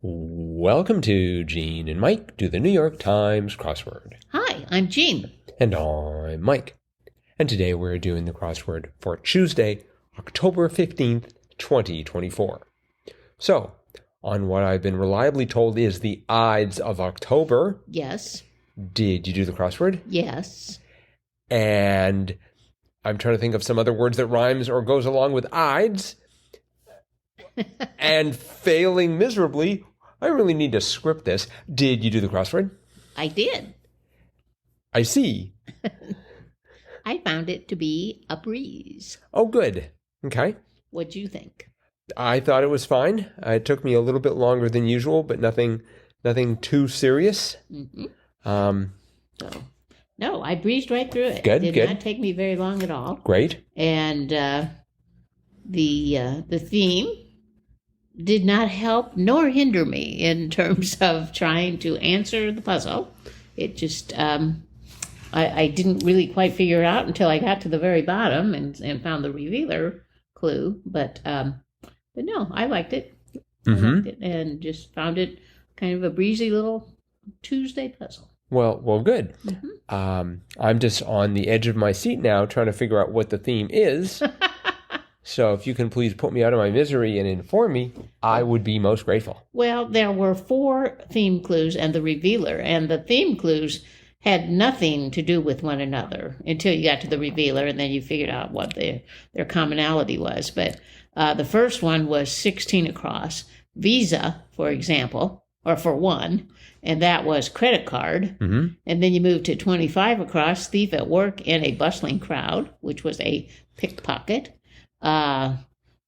Welcome to Gene and Mike do the New York Times crossword. Hi, I'm Jean. And I'm Mike. And today we're doing the crossword for Tuesday, October 15th, 2024. So, on what I've been reliably told is the Ides of October. Yes. Did you do the crossword? Yes. And I'm trying to think of some other words that rhymes or goes along with Ides. And failing miserably, I really need to script this. Did you do the crossword? I did. I see. I found it to be a breeze. Oh, good. Okay. What'd you think? I thought it was fine. It took me a little bit longer than usual, but nothing too serious. Mm-hmm. No, I breezed right through it. Good, It good. did not take me very long at all. Great. And the theme did not help nor hinder me in terms of trying to answer the puzzle. It just, I didn't really quite figure it out until I got to the very bottom and found the revealer clue. But no, I liked it. Mm-hmm. I liked it and just found it kind of a breezy little Tuesday puzzle. Well, good. Mm-hmm. I'm just on the edge of my seat now trying to figure out what the theme is. So if you can please put me out of my misery and inform me, I would be most grateful. Well, there were 4 theme clues and the revealer, and the theme clues had nothing to do with one another until you got to the revealer, and then you figured out what their commonality was. But the first one was 16 across, Visa, for example, or for one, and that was credit card. Mm-hmm. And then you moved to 25 across, thief at work in a bustling crowd, which was a pickpocket.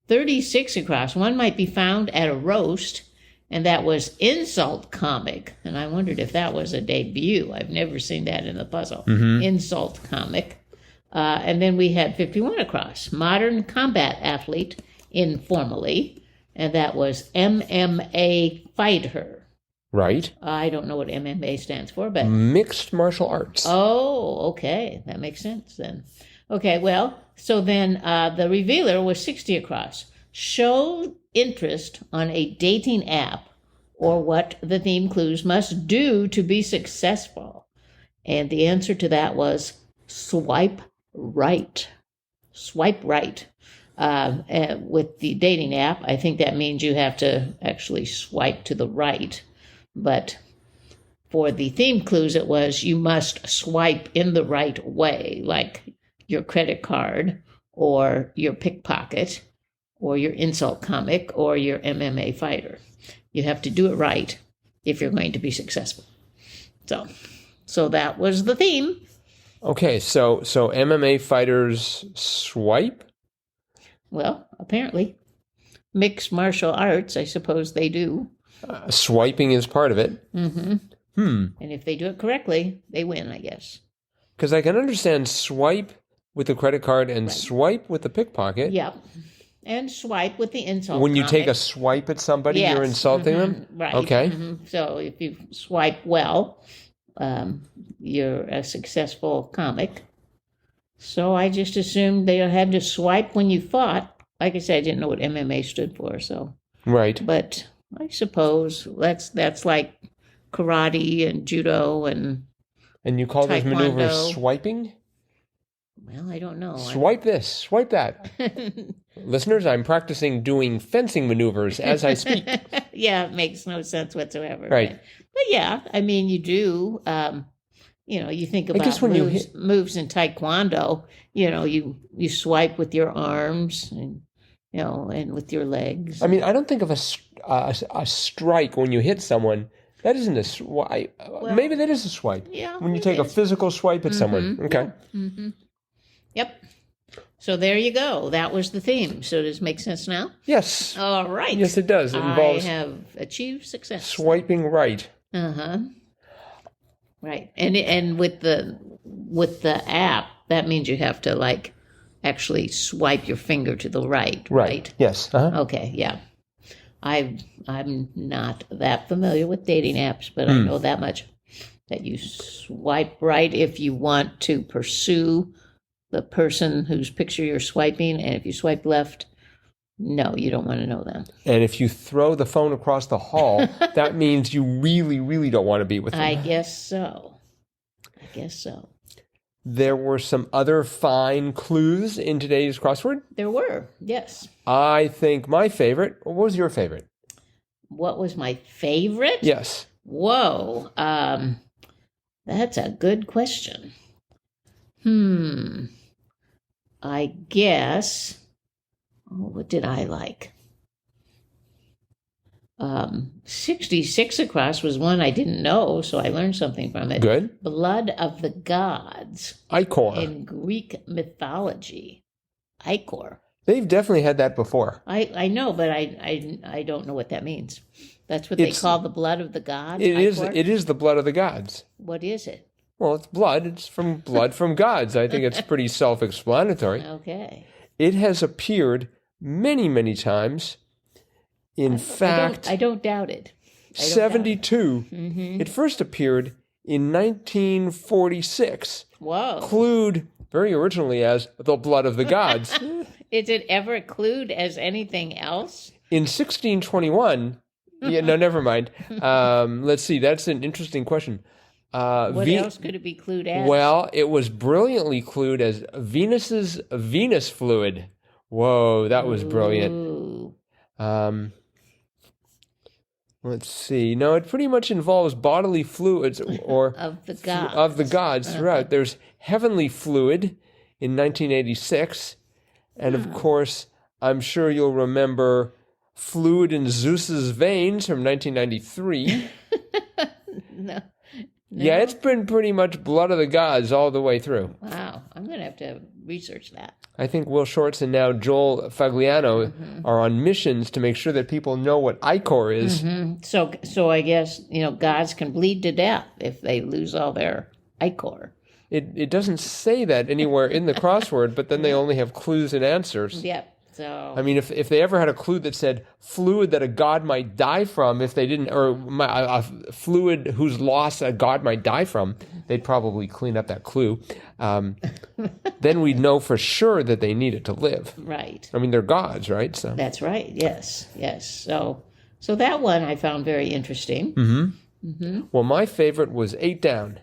36 across, one might be found at a roast, and that was insult comic. And I wondered if that was a debut. I've never seen that in the puzzle. Mm-hmm. Insult comic. And then we had 51 across, modern combat athlete informally, and that was MMA fighter. Right. I don't know what MMA stands for, but... Mixed martial arts. Oh, okay. That makes sense then. Okay, well, so then the revealer was 60 across. Show interest on a dating app or what the theme clues must do to be successful. And the answer to that was swipe right. Swipe right. With the dating app, I think that means you have to actually swipe to the right. But for the theme clues, it was you must swipe in the right way, like your credit card or your pickpocket or your insult comic or your MMA fighter. You have to do it right if you're going to be successful. So that was the theme. Okay, so MMA fighters swipe? Well, apparently. Mixed martial arts, I suppose they do. Swiping is part of it. Mm-hmm. And if they do it correctly, they win, I guess. Because I can understand swipe with the credit card and Right. Swipe with the pickpocket. Yep. And swipe with the insult When you comic. take a swipe at somebody, Yes. you're insulting them? Right. Okay. So if you swipe well, you're a successful comic. So I just assumed they had to swipe when you fought. Like I said, I didn't know what MMA stood for, so. Right. But I suppose that's like karate and judo and, And you call those maneuvers Taekwondo. swiping? well, I don't know. Swipe this, swipe that. Listeners, I'm practicing doing fencing maneuvers as I speak. Yeah, it makes no sense whatsoever. Right. But yeah, I mean, you do, you think I guess about when you moves in Taekwondo, you swipe with your arms and, and with your legs. I mean, I don't think of a strike when you hit someone. That isn't a swipe. Maybe that is a swipe. Yeah. When you it take a is. physical swipe at someone. Okay. Mm-hmm. Yep. So there you go. That was the theme. So does it make sense now? Yes. All right. Yes, it does. It involves I have achieved success. swiping right. Uh-huh. Right. And with the app, that means you have to actually swipe your finger to the right. Right. Yes. Uh-huh. Okay, yeah. I'm not that familiar with dating apps, but I know that much. That you swipe right if you want to pursue the person whose picture you're swiping, and if you swipe left, No, you don't want to know them. And if you throw the phone across the hall, that means you really, really don't want to be with them. I guess so. There were some other fine clues in today's crossword. There were, yes. I think my favorite, what was your favorite? What was my favorite? Yes. Whoa. That's a good question. I guess, what did I like? 66 across was one I didn't know, so I learned something from it. Good. Blood of the gods. Ichor. In Greek mythology. Ichor. They've definitely had that before. I know, but I don't know what that means. That's what they call the blood of the gods? It Ichor? is the blood of the gods. What is it? Well, it's blood. It's from blood from gods. I think it's pretty self-explanatory. Okay. It has appeared many, many times. In fact, I don't doubt it. 72. Mm-hmm. It first appeared in 1946. Whoa. Clued very originally as the blood of the gods. Is it ever clued as anything else? In 1621, no, never mind. Let's see. That's an interesting question. What else could it be clued as? Well, it was brilliantly clued as Venus's Venus fluid. Whoa, that was brilliant. Ooh. Let's see. No, it pretty much involves bodily fluids or of the gods. Of the gods throughout. There's heavenly fluid in 1986, and of course, I'm sure you'll remember fluid in Zeus's veins from 1993. No. Yeah, it's been pretty much blood of the gods all the way through. Wow, I'm going to have to research that. I think Will Shortz and now Joel Fagliano are on missions to make sure that people know what ichor is. Mm-hmm. So I guess, gods can bleed to death if they lose all their ichor. It doesn't say that anywhere in the crossword, but then they only have clues and answers. Yep. So I mean, if they ever had a clue that said fluid that a god might die from, if they didn't, or a fluid whose loss a god might die from, they'd probably clean up that clue. Then we'd know for sure that they need it to live. Right. I mean, they're gods, right? So that's right. Yes. So that one I found very interesting. Mm-hmm. Mm-hmm. Well, my favorite was 8 down,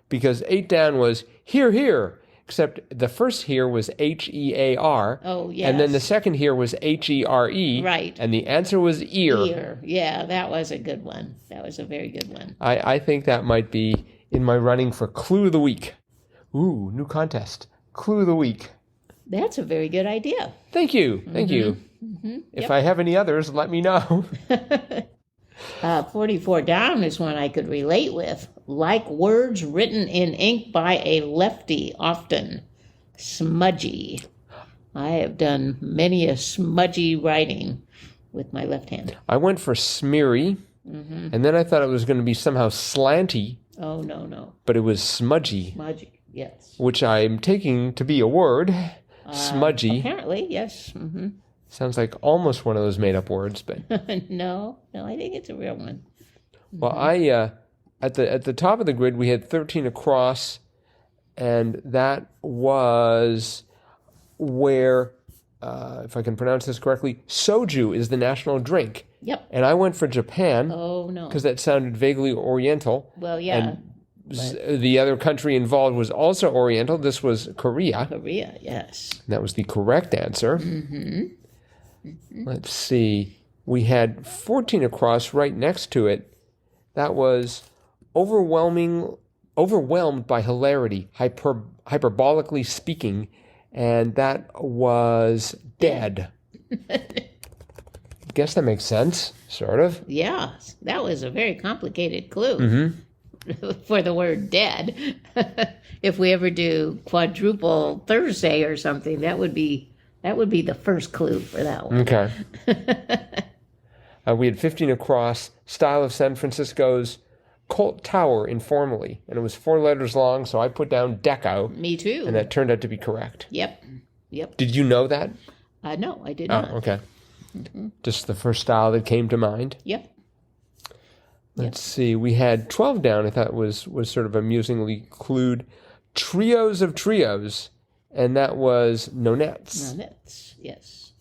because 8 down was here. Except the first here was HEAR. Oh, yes. And then the second here was HERE. Right. And the answer was ear. Ear. Yeah, that was a good one. That was a very good one. I think that might be in my running for Clue of the Week. Ooh, new contest. Clue of the Week. That's a very good idea. Thank you. Thank you. Mm-hmm. If I have any others, let me know. 44 down is one I could relate with. Like words written in ink by a lefty, often smudgy. I have done many a smudgy writing with my left hand. I went for smeary, and then I thought it was going to be somehow slanty. Oh, no. But it was smudgy. Smudgy, yes. Which I'm taking to be a word. Smudgy. Apparently, yes. Mm-hmm. Sounds like almost one of those made-up words, but no, I think it's a real one. Well, at the top of the grid we had 13 across, and that was where, if I can pronounce this correctly, soju is the national drink. Yep. And I went for Japan. Oh no, because that sounded vaguely Oriental. Well, yeah. And the other country involved was also Oriental. This was Korea. Korea, yes. And that was the correct answer. Mm-hmm. Let's see. We had 14 across right next to it. That was overwhelmed by hilarity, hyperbolically speaking, and that was dead. Guess that makes sense, sort of. Yeah, that was a very complicated clue for the word dead. If we ever do quadruple Thursday or something, that would be the first clue for that one. Okay. We had 15 across, style of San Francisco's Colt Tower informally. And it was 4 letters long, so I put down Deco. Me too. And that turned out to be correct. Yep. Did you know that? No, I did not. Oh, okay. Just the first style that came to mind. Yep. Let's see. We had 12 down. I thought was sort of amusingly clued. Trios of trios. And that was nonettes. Nonettes, yes.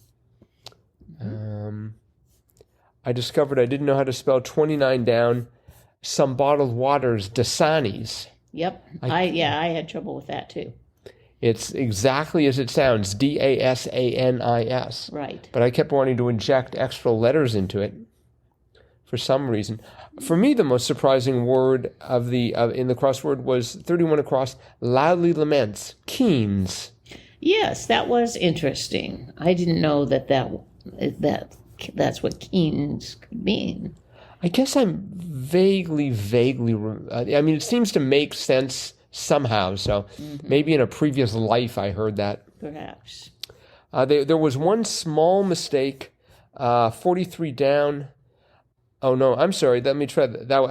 I discovered I didn't know how to spell 29 down. Some bottled waters, Dasanis. Yep. I had trouble with that too. It's exactly as it sounds, Dasanis. Right. But I kept wanting to inject extra letters into it for some reason. For me, the most surprising word in the crossword was 31 across, loudly laments, Keens. Yes, that was interesting. I didn't know that's what Keens could mean. I guess I'm vaguely, I mean, it seems to make sense somehow. So maybe in a previous life I heard that. Perhaps. There was one small mistake, 43 down. Oh no, I'm sorry. Let me try that. That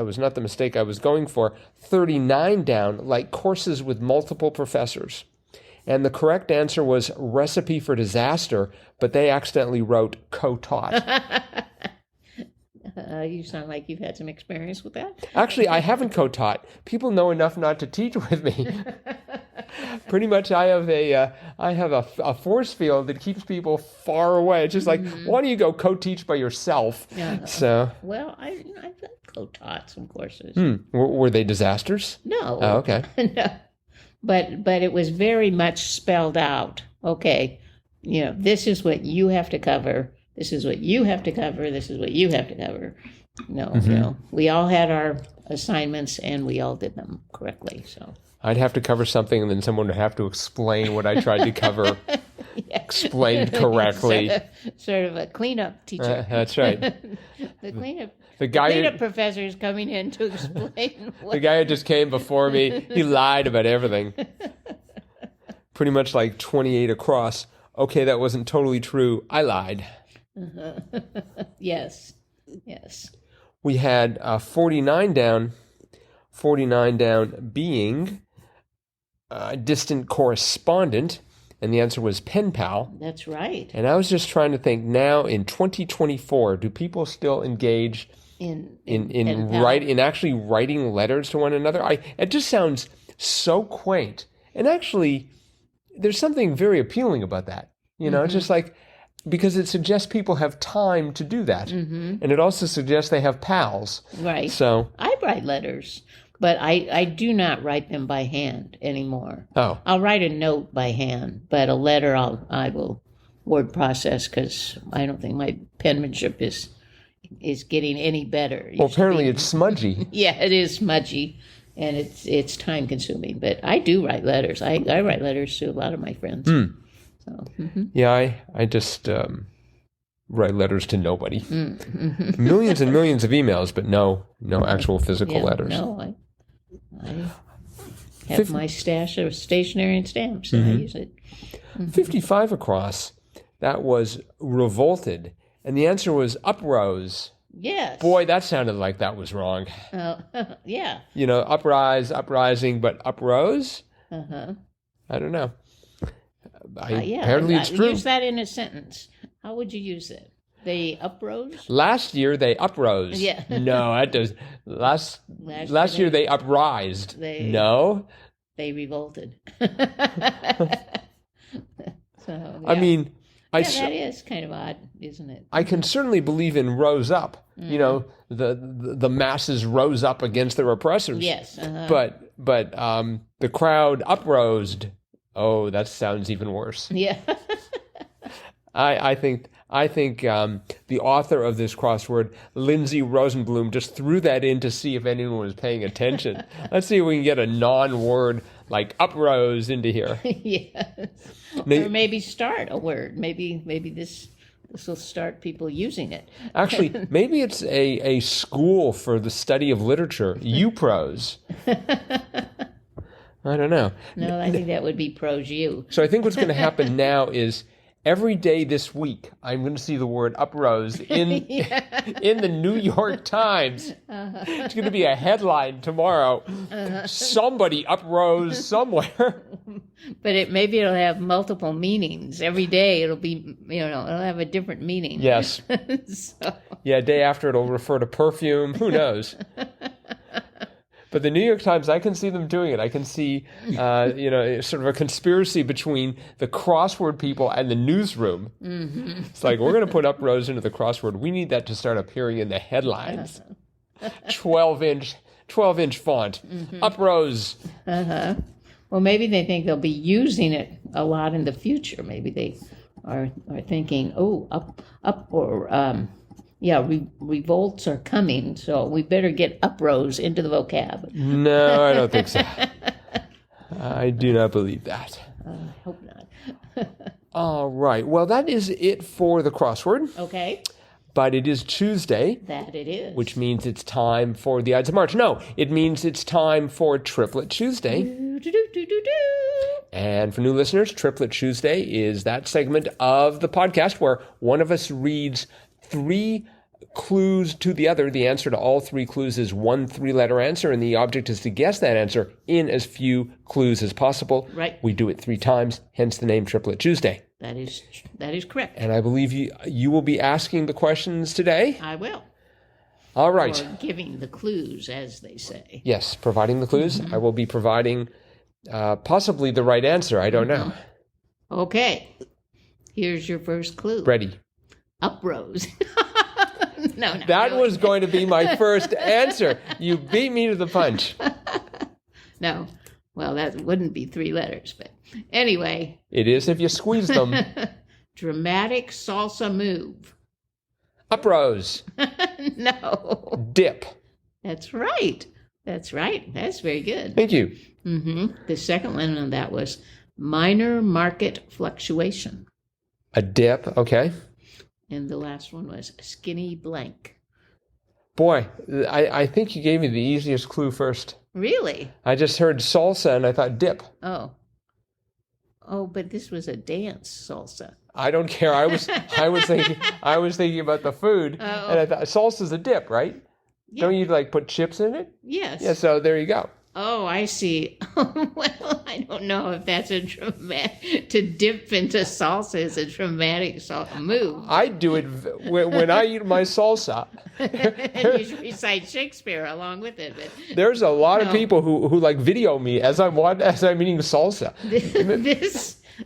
was not the mistake I was going for. 39 down, like courses with multiple professors. And the correct answer was recipe for disaster, but they accidentally wrote co-taught. You sound like you've had some experience with that. Actually, I haven't co-taught. People know enough not to teach with me. Pretty much, I have a force field that keeps people far away. It's just like, why don't you go co-teach by yourself? So, well, I've co-taught some courses. Were they disasters? No. Oh, okay. No. But it was very much spelled out. Okay, this is what you have to cover. This is what you have to cover. This is what you have to cover. No, we all had our assignments and we all did them correctly. So I'd have to cover something and then someone would have to explain what I tried to cover. Explained correctly. Sort of a cleanup teacher. That's right. The cleanup professor is coming in to explain. The guy who just came before me, he lied about everything. Pretty much like 28 across. Okay, that wasn't totally true. I lied. Yes. We had 49 down. 49 down being distant correspondent. And the answer was pen pal. That's right. And I was just trying to think, now in 2024, do people still engage in actually writing letters to one another? It just sounds so quaint. And actually, there's something very appealing about that. It's just like, because it suggests people have time to do that. And it also suggests they have pals. Right. So I write letters. But I do not write them by hand anymore. Oh. I'll write a note by hand, but a letter I will word process because I don't think my penmanship is getting any better. Well, apparently it's smudgy. Yeah, it is smudgy, and it's time consuming. But I do write letters. I write letters to a lot of my friends. So, Yeah, I just write letters to nobody. Millions and millions of emails, but no actual physical letters. No, I have my stash of stationery and stamps, and I use it. 55 across, that was revolted, and the answer was uprose. Yes. Boy, that sounded like that was wrong. Yeah. Uprise, uprising, but uprose? I don't know. Apparently it's true. Use that in a sentence. How would you use it? They uprose? Last year they uprose. Yeah. No, that does. Last year they uprised. No. They revolted. I mean, that is kind of odd, isn't it? I can certainly believe in rose up. The masses rose up against their oppressors. Yes. But the crowd uprosed. Oh, that sounds even worse. Yeah. I think the author of this crossword, Lindsay Rosenblum, just threw that in to see if anyone was paying attention. Let's see if we can get a non-word like uprose into here. Yes. Or maybe start a word. Maybe this will start people using it. Actually, maybe it's a school for the study of literature, UProse. I don't know. No, I think that would be prose you. So I think what's going to happen now is every day this week, I'm going to see the word uprose in the New York Times. It's going to be a headline tomorrow. Somebody uprose somewhere. But maybe it'll have multiple meanings. Every day it'll be, it'll have a different meaning. Yes. Yeah, day after it'll refer to perfume. Who knows? But the New York Times, I can see them doing it. I can see, sort of a conspiracy between the crossword people and the newsroom. Mm-hmm. It's like, we're going to put uprose into the crossword. We need that to start appearing in the headlines. 12-inch font. Mm-hmm. Uprose. Uh-huh. Well, maybe they think they'll be using it a lot in the future. Maybe they are thinking, revolts are coming, so we better get uprose into the vocab. No, I don't think so. I do not believe that. I hope not. All right. Well, that is it for the crossword. Okay. But it is Tuesday. That it is. Which means it's time for the Ides of March. No, it means it's time for Triplet Tuesday. And for new listeners, Triplet Tuesday is that segment of the podcast where one of us reads 3 clues to the other. The answer to all 3 clues is one 3-letter answer, and the object is to guess that answer in as few clues as possible. Right. We do it 3 times, hence the name Triplet Tuesday. That is correct. And I believe you will be asking the questions today. I will. All right. Or giving the clues, as they say. Yes, providing the clues. Mm-hmm. I will be providing possibly the right answer. I don't know. Okay. Here's your first clue. Ready. Uprose. No. That was going to be my first answer. You beat me to the punch. No. Well, that wouldn't be 3 letters, but anyway. It is if you squeeze them. Dramatic salsa move. Uprose. No. Dip. That's right. That's very good. Thank you. Mm-hmm. The second one on that was minor market fluctuation. A dip, okay. And the last one was skinny blank. Boy, I think you gave me the easiest clue first. Really? I just heard salsa and I thought dip. Oh, but this was a dance salsa. I don't care. I was thinking about the food, and I thought salsa's a dip, right? Yeah. Don't you put chips in it? Yes. Yeah. So there you go. Oh, I see. Well, I don't know if that's a dramatic, to dip into salsa is a dramatic move. I do it when I eat my salsa. And you recite Shakespeare along with it. But there's a lot of people who video me as I'm eating salsa.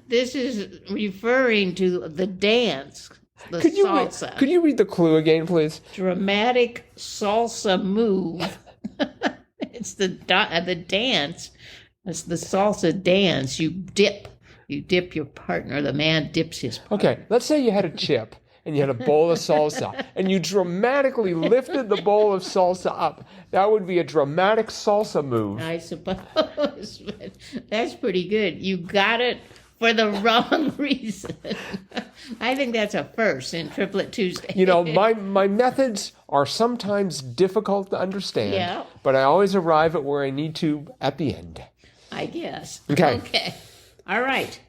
This is referring to the dance, the salsa. Could you read the clue again, please? Dramatic salsa move. It's the dance. It's the salsa dance. You dip your partner. The man dips his partner. Okay, let's say you had a chip and you had a bowl of salsa and you dramatically lifted the bowl of salsa up. That would be a dramatic salsa move. I suppose. But that's pretty good. You got it for the wrong reason. I think that's a first in Triplet Tuesday. My methods are sometimes difficult to understand, but I always arrive at where I need to at the end. I guess. Okay. All right.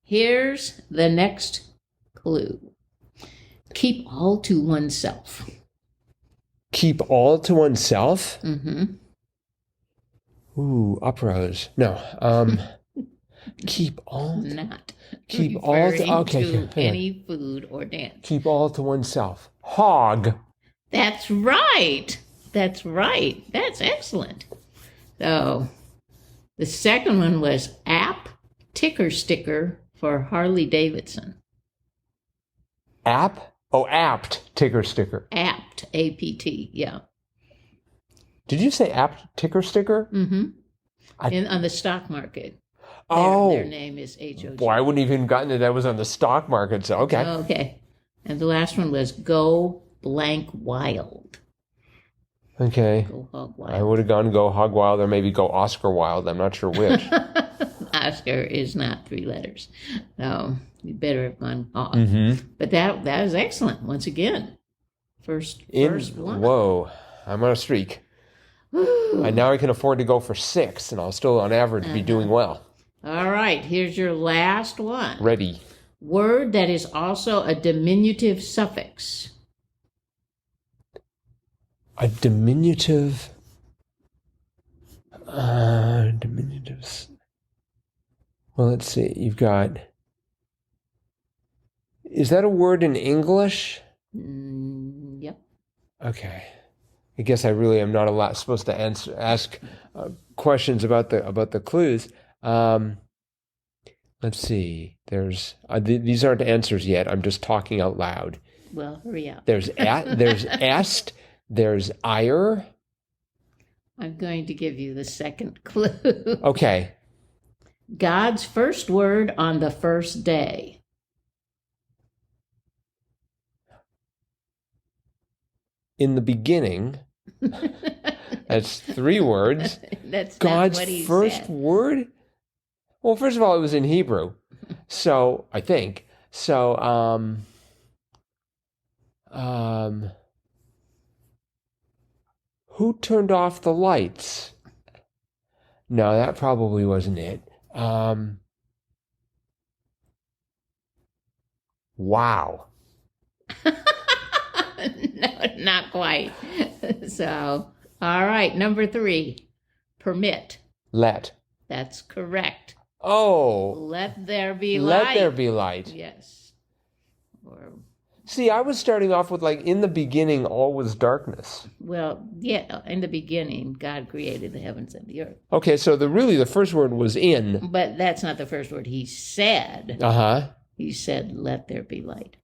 Here's the next clue. Keep all to oneself. Keep all to oneself? Mm-hmm. Ooh, uprose. No. Keep all. Not. Keep all to. Okay. To any food or dance. Keep all to oneself. Hog. That's right. That's excellent. So, the second one was app ticker sticker for Harley Davidson. App? Oh, apt ticker sticker. Apt, A-P-T, yeah. Did you say apt ticker sticker? Mm-hmm. On the stock market. Their name is H-O-G. Boy, I wouldn't even gotten it. That was on the stock market, so okay. Okay. And the last one was go blank wild. Okay. Go hog wild. I would have gone go hog wild or maybe go Oscar wild. I'm not sure which. Oscar is not 3 letters. No, you better have gone off. Mm-hmm. But that was excellent. Once again, first one. Whoa, I'm on a streak. And now I can afford to go for 6, and I'll still, on average, be doing well. All right, here's your last one. Ready. Word that is also a diminutive suffix. A diminutive. Diminutives. Well, let's see. You've got. Is that a word in English? Yep. Okay. I guess I really am not supposed to ask questions about the clues. Let's see. There's these aren't answers yet. I'm just talking out loud. Well, hurry up. There's est. There's ire. I'm going to give you the second clue. Okay. God's first word on the first day. In the beginning. That's 3 words. That's God's not what he first said. word? Well, first of all, it was in Hebrew. So, I think. So, who turned off the lights? No, that probably wasn't it. Wow. No, not quite. So, all right, number 3, permit. Let. That's correct. Oh. Let there be light. Let there be light. Yes. Or, See, I was starting off with like, in the beginning, all was darkness. well, yeah, in the beginning, God created the heavens and the earth. Okay, so the first word was in. But that's not the first word he said. Uh-huh. He said, let there be light.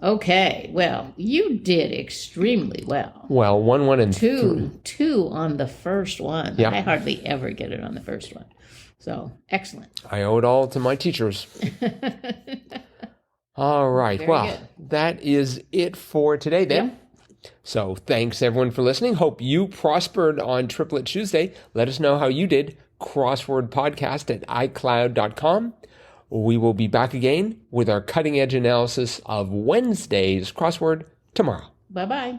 Okay, well, you did extremely well. Well, 1, and 2 on the first one. Yeah. I hardly ever get it on the first one. So, excellent. I owe it all to my teachers. All right. Very Well, good. that is it for today then. Yep. So thanks everyone for listening. Hope you prospered on Triplet Tuesday. Let us know how you did. Crosswordpodcast at iCloud.com. We will be back again with our cutting edge analysis of Wednesday's crossword tomorrow. Bye-bye.